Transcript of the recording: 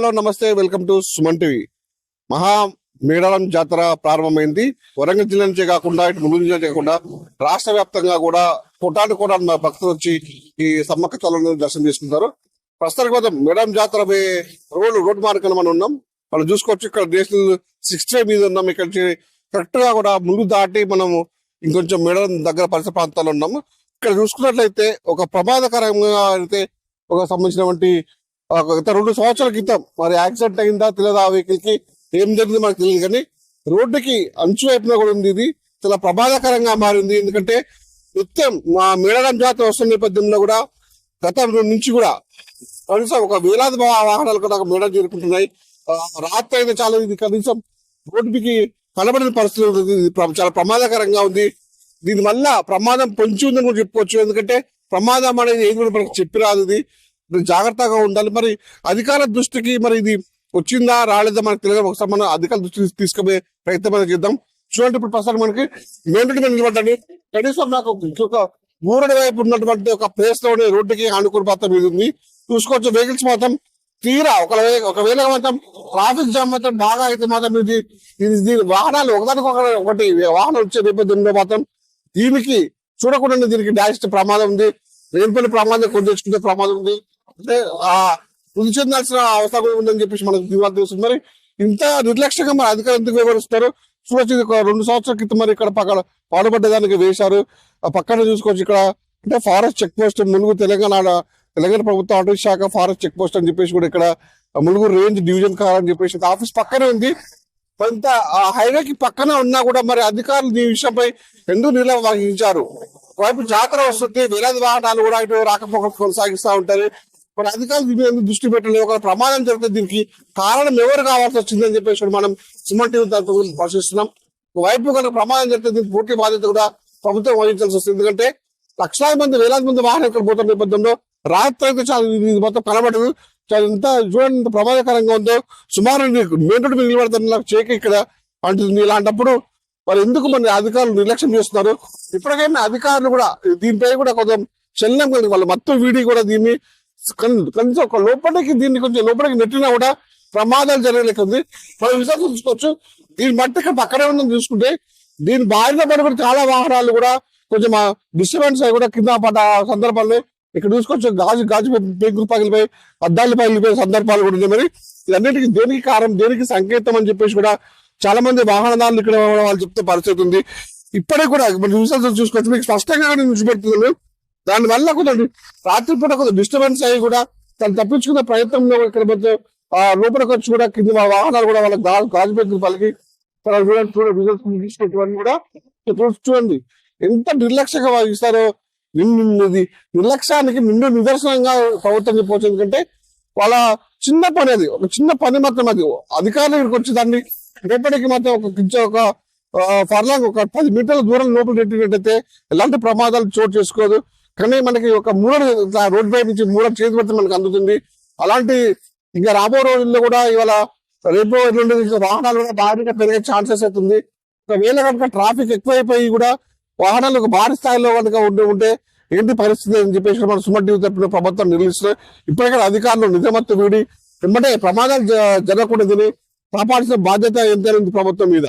Hello నమస్తే, welcome to Suman TV. మహా మేడారం జాతర ప్రారంభమైంది. వరంగల్ జిల్లా నుంచే కాకుండా ఇటు ములుగు జిల్లా కాకుండా రాష్ట్ర వ్యాప్తంగా కూడా కోటాను కోటాను భక్తులు వచ్చి ఈ సమ్మక్క తల్లిని దర్శనం చేసుకుంటారు. ప్రస్తుతానికి మాత్రం మేడారం జాతర రోడ్ మార్గం మనం ఉన్నాం. మనం చూసుకోవచ్చు, ఇక్కడ నేషనల్ 65 మీద ఉన్నాం. ఇక్కడ కరెక్ట్ గా కూడా ముందు దాటి మనము ఇంకొంచెం మేడారం దగ్గర పరిసర ప్రాంతాల్లో ఉన్నాము. ఇక్కడ చూసుకున్నట్లయితే ఒక ప్రమాదకరంగా అయితే ఒక సంబంధించినటువంటి 2 సంవత్సరాల క్రితం మరి యాక్సిడెంట్ అయిందా తెలియదు, ఆ వెహికల్ కి ఏం జరిగింది మనకు తెలియదు. కానీ రోడ్డుకి అంచు వైపున కూడా ఉంది. ఇది చాలా ప్రమాదకరంగా మారింది. ఎందుకంటే నిత్యం మా మేడారం జాతర వస్తున్న నేపథ్యంలో కూడా గతం నుంచి కూడా కనీసం ఒక వేలాది వాహనాలు కూడా మేడారం చేరుకుంటున్నాయి. రాత్రి అయితే చాలా ఇది కనీసం రోడ్డుకి కనబడిన పరిస్థితి ఉంటుంది. చాలా ప్రమాదకరంగా ఉంది. దీని వల్ల ప్రమాదం పొంచి ఉందని కూడా చెప్పుకోవచ్చు. ఎందుకంటే ప్రమాదం అనేది ఏది కూడా మనకు చెప్పి రాదు. ఇది జాగ్రత్తగా ఉండాలి. మరి అధికారుల దృష్టికి మరి ఇది వచ్చిందా రాలేదా మనకు తెలియదు. ఒకసారి మనం అధికారుల దృష్టికి తీసుకుపోయే ప్రయత్నం మనం చేద్దాం. చూడండి, ఇప్పుడు ప్రస్తుతం మనకి మెయిన్ రోడ్డు మీద నిలబడ్డాను. కనీసం నాకు ఒక ఊరడి వైపు ఉన్నటువంటి ఒక ప్లేస్ లోనే రోడ్డుకి ఆనుకుని మాత్రం ఇది ఉంది. చూసుకోవచ్చు, వెహికల్స్ మాత్రం తీరా ఒకవేళ మాత్రం ట్రాఫిక్ జామ్ మాత్రం బాగా అయితే మాత్రం దీని వాహనాలు ఒకటి వాహనం వచ్చే నేపథ్యంలో మాత్రం దీనికి చూడకుండా దీనికి డాష్ ప్రమాదం ఉంది. రేణుపల్లి ప్రమాదం కొని తెచ్చుకునే ప్రమాదం ఉంది. అంటే వృద్ధి చెందాల్సిన అవసరం కూడా ఉందని చెప్పేసి మనకు దివాళ తెలుస్తుంది. మరి ఇంత నిర్లక్ష్యంగా మరి అధికారులు ఎందుకు వివరిస్తారు? చూడొచ్చు, 2 సంవత్సరాల క్రితం మరి ఇక్కడ పక్కన పాడుపడ్డదానికి వేశారు. పక్కన చూసుకోవచ్చు, ఇక్కడ అంటే forest check post Mulugu Telangana ప్రభుత్వం అటవీ శాఖ ఫారెస్ట్ చెక్ పోస్ట్ అని చెప్పేసి కూడా ఇక్కడ ములుగు రేంజ్ డివిజన్ కార్ అని చెప్పేసి ఆఫీస్ పక్కనే ఉంది. కొంత హైవేకి పక్కన ఉన్నా కూడా మరి అధికారులు ఈ విషయంపై ఎందుకు నిర్లక్ష్యించారు? ఒకవైపు జాతర వస్తుంది, వేలాది వాహనాలు కూడా ఇటు రాకపోకలు కొనసాగిస్తూ ఉంటారు. మరి అధికారులు దీని మీద దృష్టి పెట్టలేదు. ఒక ప్రమాదం జరిగితే దీనికి కారణం ఎవరు కావాల్సి వచ్చిందని చెప్పేసి మనం సుమన్ టీవీ పరిశీలిస్తున్నాం. ఒకవైపు కనుక ప్రమాదం జరిగితే దీనికి పూర్తి బాధ్యత కూడా ప్రభుత్వం వహించాల్సి వస్తుంది. ఎందుకంటే లక్షలాది మంది వేలాది మంది వాహనం ఇక్కడ పోతున్న నేపథ్యంలో రాత్రి అయితే చాలా ఇది మొత్తం కనబడదు. ఎంత చూడండి ఎంత ప్రమాదకరంగా ఉందో. సుమారు మెయిన్ రోడ్డు మీద నిలబడుతున్న నాకు చేక ఇక్కడ అంటుంది. ఇలాంటప్పుడు మరి ఎందుకు మన అధికారులు నిర్లక్ష్యం చేస్తున్నారు? ఇప్పటికైనా అధికారులు కూడా దీనిపై కూడా కొంచెం చలనం కలిగి వాళ్ళు మొత్తం వీడియో కూడా దీన్ని కనీసం ఒక దీన్ని కొంచెం లోపలికి నెట్టినా కూడా ప్రమాదాలు జరగలేకుంది. మనం విషయాలు చూసుకోవచ్చు. దీని మట్టి ఇక్కడ పక్కనే ఉందని చూసుకుంటే దీని బారిన పడి కూడా చాలా వాహనాలు కూడా కొంచెం డిస్టర్బెన్స్ అయి కూడా కింద పడ్డ సందర్భాలు ఇక్కడ చూసుకోవచ్చు. గాజు పెంకులు పగిలిపోయి అద్దాలు పగిలిపోయే సందర్భాలు కూడా ఉన్నాయి. మరి ఇవన్నిటికీ దేనికి కారణం, దేనికి సంకేతం అని చెప్పేసి కూడా చాలా మంది వాహనదారులు ఇక్కడ వాళ్ళు చెప్తే పరిస్థితి ఉంది. ఇప్పటికి కూడా విషయాలు చూసుకోవచ్చు, మీకు స్పష్టంగా నుంచి పెడుతున్నాను. దానివల్ల కొంచెం రాత్రిపూట కొంచెం డిస్టర్బెన్స్ అయ్యి కూడా తను తప్పించుకునే ప్రయత్నంలో ఇక్కడ లోపలికి వచ్చి కూడా కింద వాహనాలు కూడా వాళ్ళకి గాజు పెంకులు పలికి కూడా చూడండి ఎంత నిర్లక్ష్యంగా వహిస్తారో. నిర్లక్ష్యానికి నిదర్శనంగా ప్రభుత్వం చెప్పవచ్చు. ఎందుకంటే వాళ్ళ చిన్న పని అది, ఒక చిన్న పని మాత్రం అది. అధికారులు ఇక్కడికి వచ్చి దాన్ని రేపటికి మాత్రం ఒక ఫర్లాంగ్ ఒక 10 మీటర్ల దూరం లోపల పెట్టినట్టయితే ఎలాంటి ప్రమాదాలు చోటు చేసుకోదు. కానీ మనకి ఒక రోడ్ పై నుంచి చేతి పెడితే మనకు అందుతుంది. అలాంటి ఇంకా రాబో రోజుల్లో కూడా ఇవాళ రేపు వాహనాలు కూడా భారీగా పెరిగే ఛాన్సెస్ అవుతుంది. ఒకవేళ కనుక ట్రాఫిక్ ఎక్కువైపోయి కూడా వాహనాలు ఒక భారీ స్థాయిలో కనుక ఉంటే ఏంటి పరిస్థితి అని చెప్పేసి మన సుమన్ టీవీ తరపున ప్రభుత్వం నిర్ణయిస్తున్నాయి. ఇప్పటికైనా అధికారులు నిజమత్తు వీడి వెంబడే ప్రమాదాలు జరగకూడదని కాపాడాల్సిన బాధ్యత ఎంతైనా ప్రభుత్వం మీద.